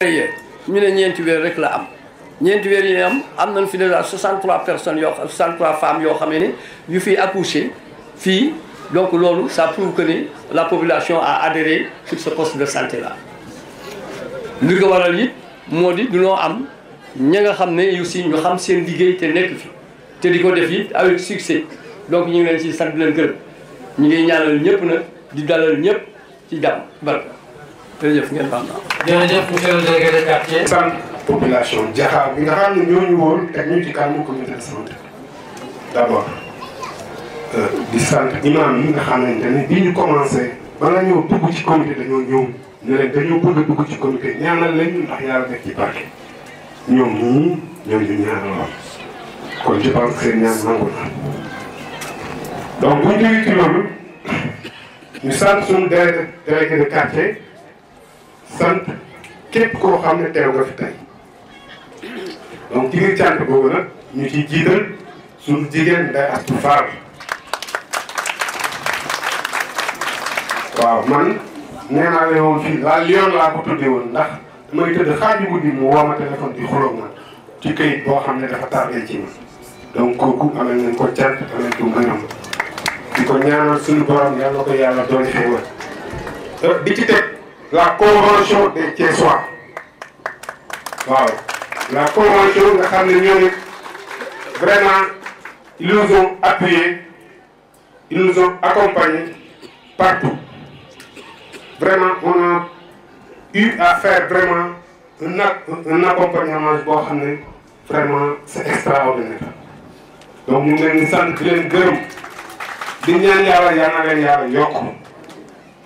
ñu ne ñeenti weer rek la am ñeenti weer yi am nañ fi déjà 63 personnes 63 femmes yoo xam ne yu fi accouché fii donc loolu ça prouve que ni la population a adhéré sur ce poste de santé là. li ko waral it moo di dunoo am ña nga xam ne aussi ñu xam seen liggéey te nekk fi te di ko def it avec succès donc ñu ngi leen ci sant di leen gërëm ñu ngi ñaanal ñëpp nag di dalal ñëpp ci jàmm barka jërëjëf ngeen baal naa. jërëjëf monsieur le délégué de quartier. sant population Jaxaaw bi nga xam ne ñooñu woon teg ñu ci kanamu comité de santé d'abord di sant imam yi nga xamante ne bi ñu commencé bala ñoo dugg ci comité dañoo ñëw ne leen dañoo bëgg a dugg ci comité ñaanal leen ndax yàlla def ci barke ñoom ñii ñoom ñu ñaanal kon je pense que seen ñaan nangu na donc bu ñu jógee ci loolu ñu sant suñu délégué de quartier sant képp koo xam ne teew nga fi tey donc ci biir cant boobu nag ñu ciy jiital suñu jigéen Ndeye Astou Fall waaw man nee naa leen woon fii la Lion laa ko tuddee woon ndax damay tëdd xaaju guddi mu woo ma téléphone di xulóog ma ci këyit boo xam ne dafa tardé ci ma donc kooku amel nañ ko cant amel ko ngërëm di ko ñaanal suñu borom yàlla ko yàlla doon xéewal di ci teg la convention des Thiessois waaw la convention nga xam ne ñoom vraiment ils nous ont appuyés ils nous ont accompagnés partout vraiment on a eu à faire vraiment un accompagnement boo xam ne vraiment c'est extraordinaire donc ñu ngi leen di sant di leen gërëm di ñaan yàlla yal na leen yàlla yokk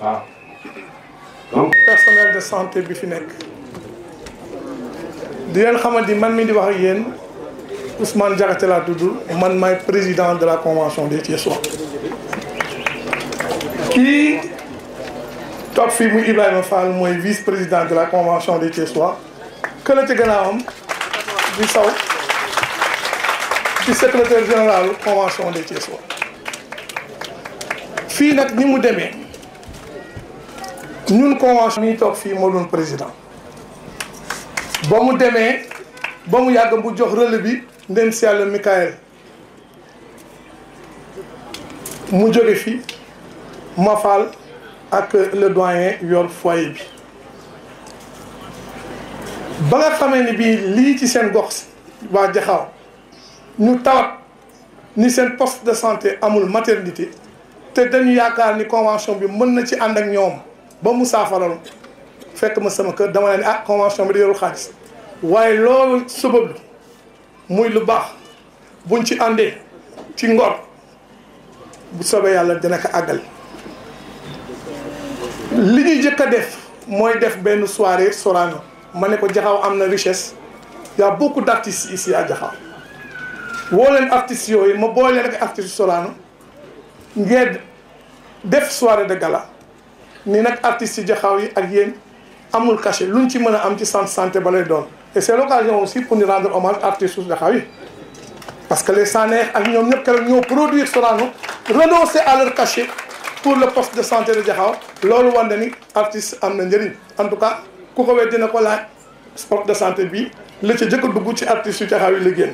waaw. donc personnel de santé bi fi nekk di leen xamante ni man mi di wax ak yéen Ousmane Diakhaté laa tudd man maay président de la convention des Thiessois kii toog fii muy Ibrahima Fall mooy vice président de la convention des Thiessois këla ci gannaawam di saw di secrétaire général convention des Thiessois fii nag ni mu demee ñun convention mi toog fii moo doon président ba mu demee ba mu yàgg bu jox relais bi ndem si yàlla Michael mu jóge fi Mafal ak le doyen yor foyer bi ba nga xamee ni bii lii ci seen gox waa Jaxaaw ñu tawat ni seen poste de santé amul maternité te dañu yaakaar ni convention bi mën na ci ànd ak ñoom ba mu saafaral fekk ma sama kër dama leen ah convention bi da yorul xaalis waaye loolu sabab muy lu baax buñ ci àndee ci ngor bu soobee yàlla dina ko àggal li ñuy jëkk a def mooy def benn soirée Sorano ma ne ko Jaxaaw am na richesse y a beaucoup d'artistes ici à Jaxaaw woo leen artistes yooyu ma boole leen ak artistes Sorano ngeen def soirée de gala ni nag artistes yi Jaxaaw yi ak yéen amul cachet luñ ci mën a am ci centre santé ba lay doon et c'est l'occasion aussi pour ñu rendre hommage artistes Jaxaaw yi parce que les Saneex ak ñoom ñëpp keroog ñoo produire Sorano renoncer à leur cachet pour le poste de santé de Jaxaaw loolu wan na ni artiste am na njëriñ en tout cas ku ko wet dina ko laaj poste de santé bi la ca jëkk a dugg ci artistes yu Jaxaaw yi la génn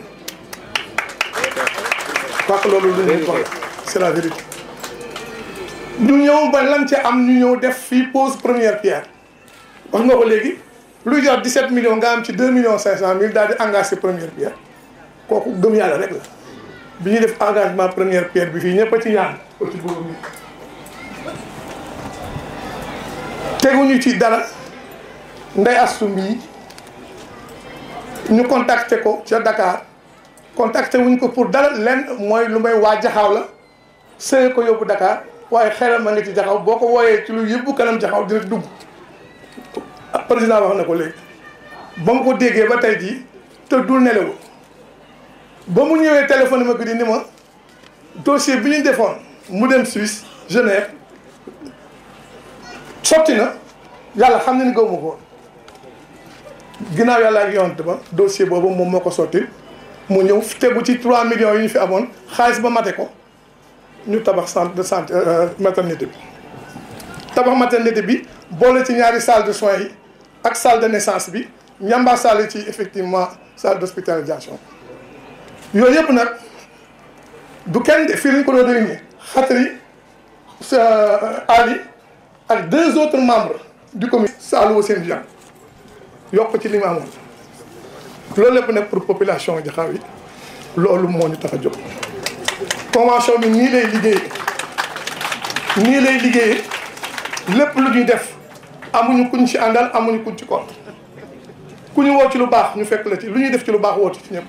parce que loolu lu ñu ko c'est la vérité ñu ñëw ba lan ca am ñu ñëw def fii pose première pierre wax nga ko léegi luy jar 17 millions nga am ci 2 millions 500 mille daal di engagé première pierre kooku gëm yàlla rek la bi ñuy def engagement première pierre bi fii ñëpp a ci ñaan ko ci boobu mi teguñu ci dara Ndeye Astou mii ñu contacté ko ca Dakar contacté wuñ ko pour dara lenn mooy lu may waa Jaxaaw la sëye ko yóbbu Dakar waaye xelam ma nga ci Jaxaaw boo ko wooyee ci lu yëbbu kanam Jaxaaw dina dugg président wax na ko léegi ba mu ko déggee ba tey jii te dul nelewu ba mu ñëwee téléphone ma ko di ni ma dossier bi ñu defoon mu dem Suisse Genève sotti na yàlla xam na ni gaw ma ko woon ginnaaw yàlla ak yonte ba dossier boobu moom moo ko sotti mu ñëw tegu ci 3 millions yi ñu fi amoon xaalis ba mate ko ñu tabax centre de santé maternité bi tabax maternité bi boole ci ñaari salle de soins yi ak salle de naissance bi ñamba salle ci effectivement salle d'hospitalisation yooyu yëpp nag du kenn de fii lañ ko doon réunir xatri Ali ak 2 autres membres du comité Saalum seen jàng yokk ci li mu amoon loolu lépp nag pour population Jaxaaw yi loolu moo ñu tax a jóg. convention bi nii lay liggéeyee lépp lu ñuy def amuñu kuñ ci àndal amuñu kuñ ci compte ku ñu woo ci lu baax ñu fekk la ci lu ñuy def ci lu baax woo ci ñëpp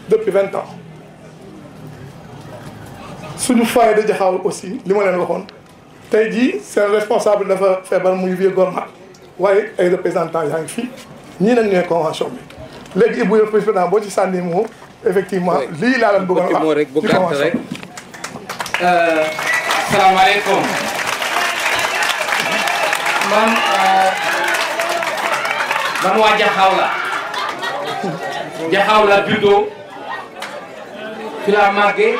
depuis 20 ans. suñu foyer de Jaxaaw aussi li ma leen waxoon tey jii seen responsable dafa feebar muy vieux Gorma waaye ay représentants yaa ngi fii ñii nag ñooy convention bi léegi Ibou président boo ci sànni moo effectivement lii laa leen bëggoon wax rek bu ci gàtt convention rek. Salaamaaleykum. man waa Jaxaaw la juddoo fi la màggee.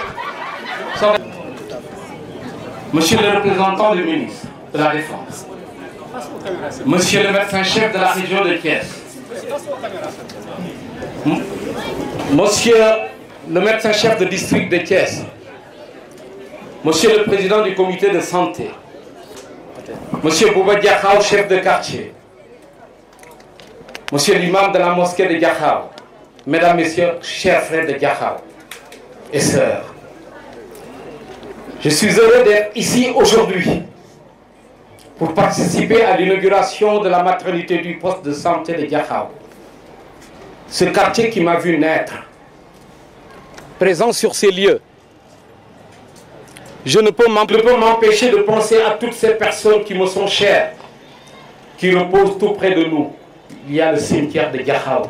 Monsieur le représentant du ministre de la Défense, Monsieur le médecin-chef de la région de Thiès, Monsieur le médecin-chef de district de Thiès, Monsieur le président du comité de santé, Monsieur Bouba Diakhao, chef de quartier, Monsieur l'imam de la mosquée de Diakhao, Mesdames, Messieurs, chers frères de Diakhao et sœurs, je suis heureux d'être ici aujourd'hui pour participer à l'inauguration de la maternité du poste de santé de Diakhao. Ce quartier qui m'a vu naître. Présent sur ces lieux, je ne peux m'empêcher de penser à toutes ces personnes qui me sont chères, qui reposent tout près de nous. Il y a le cimetière de Diakhao.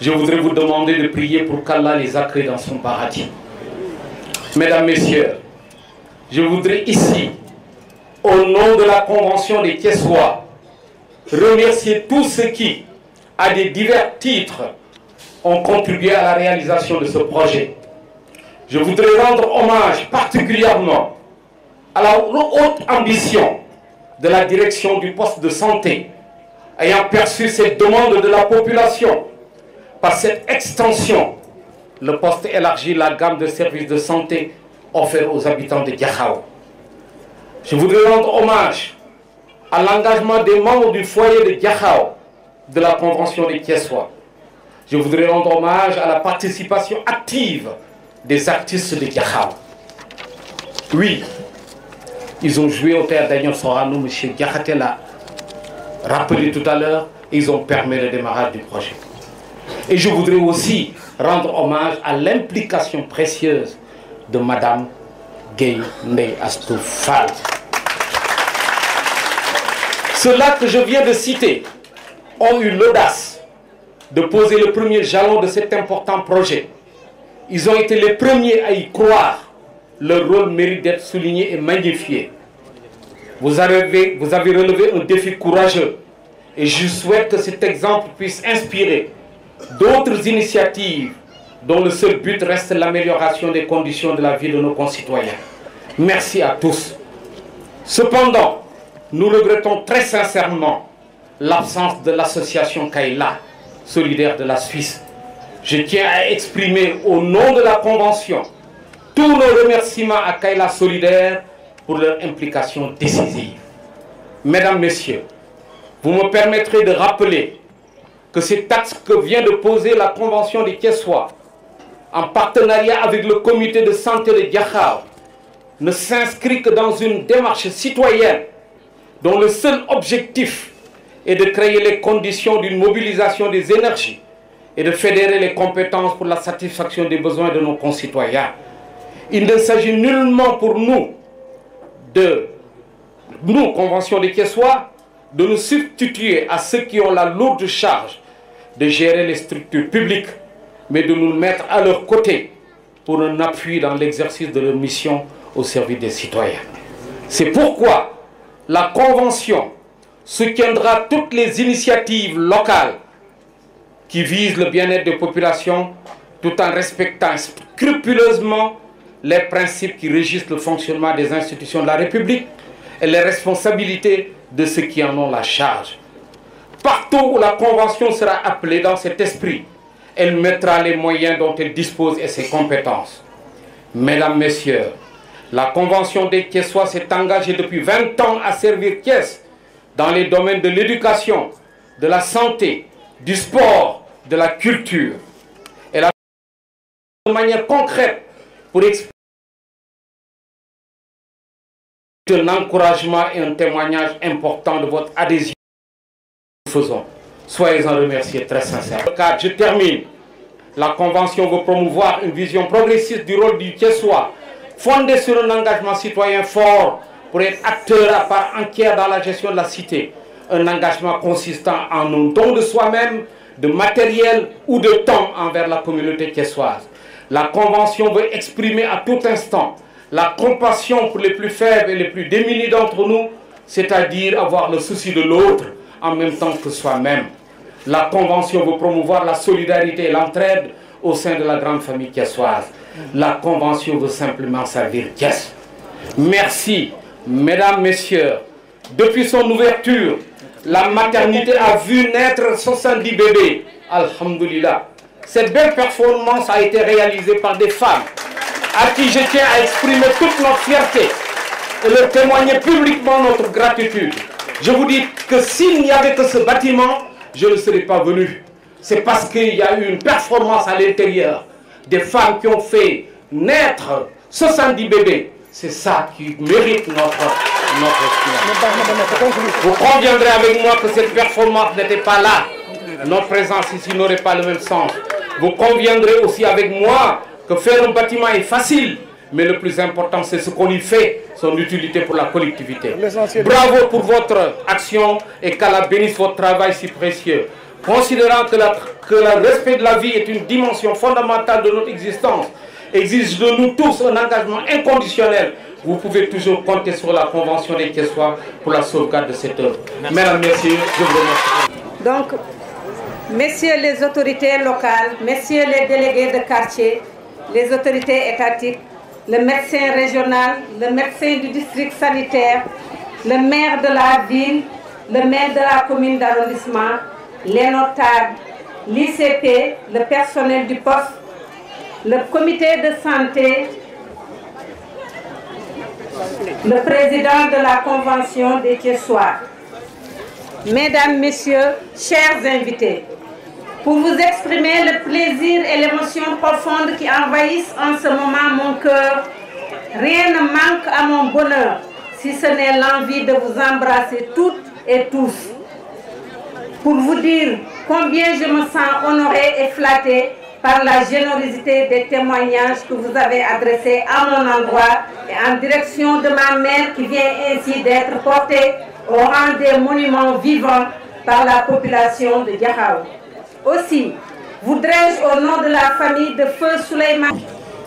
Je voudrais vous demander de prier pour qu'Allah les accueille dans son paradis. Mesdames, Messieurs, je voudrais ici, au nom de la Convention des Thiessois, remercier tous ceux qui, à des divers titres, ont contribué à la réalisation de ce projet. Je voudrais rendre hommage particulièrement à la haute ambition de la direction du poste de santé, ayant perçu cette demande de la population. Par cette extension, le poste élargit la gamme de services de santé offerts aux habitants de Diakhao. Je voudrais rendre hommage à l'engagement des membres du foyer de Diakhao de la Convention des Thiessois. Je voudrais rendre hommage à la participation active des artistes de Diakhao. Oui, ils ont joué au théâtre d'Agnon Sorano, M. Diakhaté l'a rappelé tout à l'heure, et ils ont permis le démarrage du projet. Et je voudrais aussi rendre hommage à l'implication précieuse de Madame Gueye Ndeye Astou Fall. Ceux-là que je viens de citer ont eu l'audace de poser le premier jalon de cet important projet. Ils ont été les premiers à y croire. Leur rôle mérite d'être souligné et magnifié. Vous avez relevé un défi courageux et je souhaite que cet exemple puisse inspirer d'autres initiatives dont le seul but reste l'amélioration des conditions de la vie de nos concitoyens. Merci à tous. Cependant, nous regrettons très sincèrement l'absence de l'association Kayla, solidaire de la Suisse. Je tiens à exprimer au nom de la Convention tous nos remerciements à Kayla Solidaire pour leur implication décisive. Mesdames, Messieurs, vous me permettrez de rappeler que cet acte que vient de poser la Convention des Thiessois, en partenariat avec le comité de santé de Diakhao, ne s'inscrit que dans une démarche citoyenne dont le seul objectif est de créer les conditions d'une mobilisation des énergies et de fédérer les compétences pour la satisfaction des besoins de nos concitoyens. Il ne s'agit nullement pour nous, Convention des Thiessois, de nous substituer à ceux qui ont la lourde charge de gérer les structures publiques, mais de nous mettre à leur côté pour un appui dans l'exercice de leur mission au service des citoyens. C'est pourquoi la Convention soutiendra toutes les initiatives locales qui visent le bien-être des populations tout en respectant scrupuleusement les principes qui régissent le fonctionnement des institutions de la République et les responsabilités de ceux qui en ont la charge. Partout où la Convention sera appelée dans cet esprit, elle mettra les moyens dont elle dispose et ses compétences. Mesdames, Messieurs, la Convention des Thiessois s'est engagée depuis 20 ans à servir Thiès dans les domaines de l'éducation, de la santé, du sport, de la culture. Elle a de manière concrète pour exprimer un encouragement et un témoignage important de votre adhésion. Faisons. Soyez-en remerciés très sincèrement. Je termine. La Convention veut promouvoir une vision progressiste du rôle du Thiessois, fondée sur un engagement citoyen fort pour être acteur à part entière dans la gestion de la cité. Un engagement consistant en un don de soi-même, de matériel ou de temps envers la communauté thiessoise. La Convention veut exprimer à tout instant la compassion pour les plus faibles et les plus démunis d'entre nous, c'est-à-dire avoir le souci de l'autre en même temps que soi-même. La Convention veut promouvoir la solidarité et l'entraide au sein de la grande famille thiessoise. La Convention veut simplement servir Thiès. Merci, Mesdames, Messieurs. Depuis son ouverture, la maternité a vu naître 70 bébés. Alhamdulillah. Cette belle performance a été réalisée par des femmes à qui je tiens à exprimer toute notre fierté et leur témoigner publiquement notre gratitude. Je vous dis que s'il n'y avait que ce bâtiment, je ne serais pas venu. C'est parce qu'il y a eu une performance à l'intérieur. Des femmes qui ont fait naître 70 bébés. C'est ça qui mérite notre espoir. Vous conviendrez avec moi que cette performance n'était pas là. Notre présence ici n'aurait pas le même sens. Vous conviendrez aussi avec moi que faire un bâtiment est facile. Mais le plus important, c'est ce qu'on y fait, son utilité pour la collectivité. Bravo pour votre action et qu'Allah bénisse votre travail si précieux. Considérant que le respect de la vie est une dimension fondamentale de notre existence, exige de nous tous un engagement inconditionnel. Vous pouvez toujours compter sur la Convention des Thiessois pour la sauvegarde de cette œuvre. Mesdames, Messieurs, je vous remercie. Donc, Messieurs les autorités locales, Messieurs les délégués de quartier, les autorités étatiques, le médecin régional, le médecin du district sanitaire, le maire de la ville, le maire de la commune d'arrondissement, les notables, l'ICP, le personnel du poste, le comité de santé, le président de la Convention des Thiessois. Mesdames, Messieurs, chers invités, pour vous exprimer le plaisir et l'émotion profonde qui envahissent en ce moment mon cœur, rien ne manque à mon bonheur, si ce n'est l'envie de vous embrasser toutes et tous. Pour vous dire combien je me sens honorée et flattée par la générosité des témoignages que vous avez adressés à mon endroit et en direction de ma mère qui vient ainsi d'être portée au rang des monuments vivants par la population de Diakhao. Aussi, voudrais-je au nom de la famille de Feu Souleymane.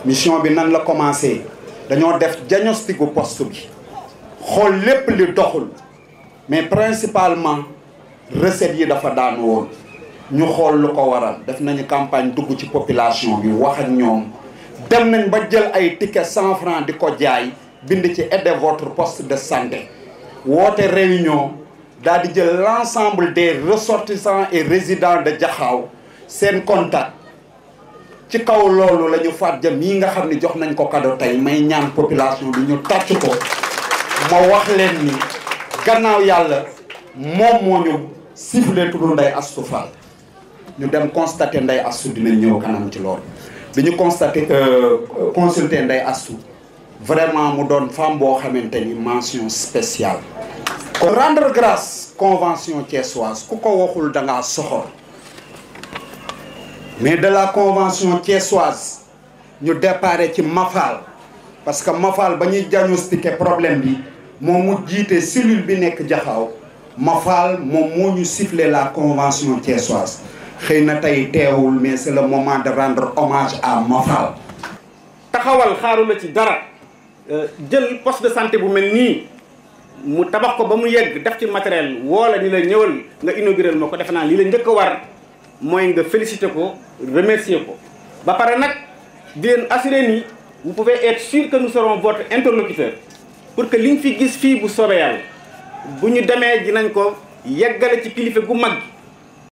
Mission bi nan la commencé dañoo def diagnostic bu poste bi xool lépp li doxul mais principalement recettes yi dafa daan woon ñu xool lu ko waral def nañu campagne dugg ci population bi wax ak ñoom dem nañ ba jël ay ticket 100 francs di ko jaay bind ci aider votre poste de santé woote réunion daal di jël l'ensemble des ressortissants et résidents de Diakhao seen contact ci kaw loolu la ñu faat jëm yi nga xam ne jox nañ ko cadeau tey may ñaan population bi ñu tàcc ko ma wax leen ni gannaaw yàlla moom moo ñu sifflé tudd Ndeye Astou Fall ñu dem constater Ndeye Astou dinañ ñëw kanam ci loolu bi ñu constater consulter Ndeye Astou vraiment mu doon femme boo xamante ni mention spéciale. Rendre grâce convention thiessoise ku ko waxul da ngaa soxor mais de la convention thiessoise ñu déparé ci Mafal parce que Mafal ba ñuy diagnostiqué problème bi moom mu jiite cellule bi nekk Diakhao Mafal moom moo ñu sifflé la convention thiessoise xëy na tey teewul mais c'est le moment de rendre hommage à Mafal. taxawal xaarula ci dara jël poste de santé bu mel nii mu tabax ko ba mu yegg def ci matériel woola ni la ñëwal nga inaugurer ma ko defe naa lii la njëkk a war mooy nga féliciter ko remercier ko ba pare nag di leen assurer ni vous pouvez être sûr que nous serons votre interlocuteur pour que liñ fi gis fii bu soobee yàlla bu ñu demee dinañ ko yeggale ci kilifa gu mag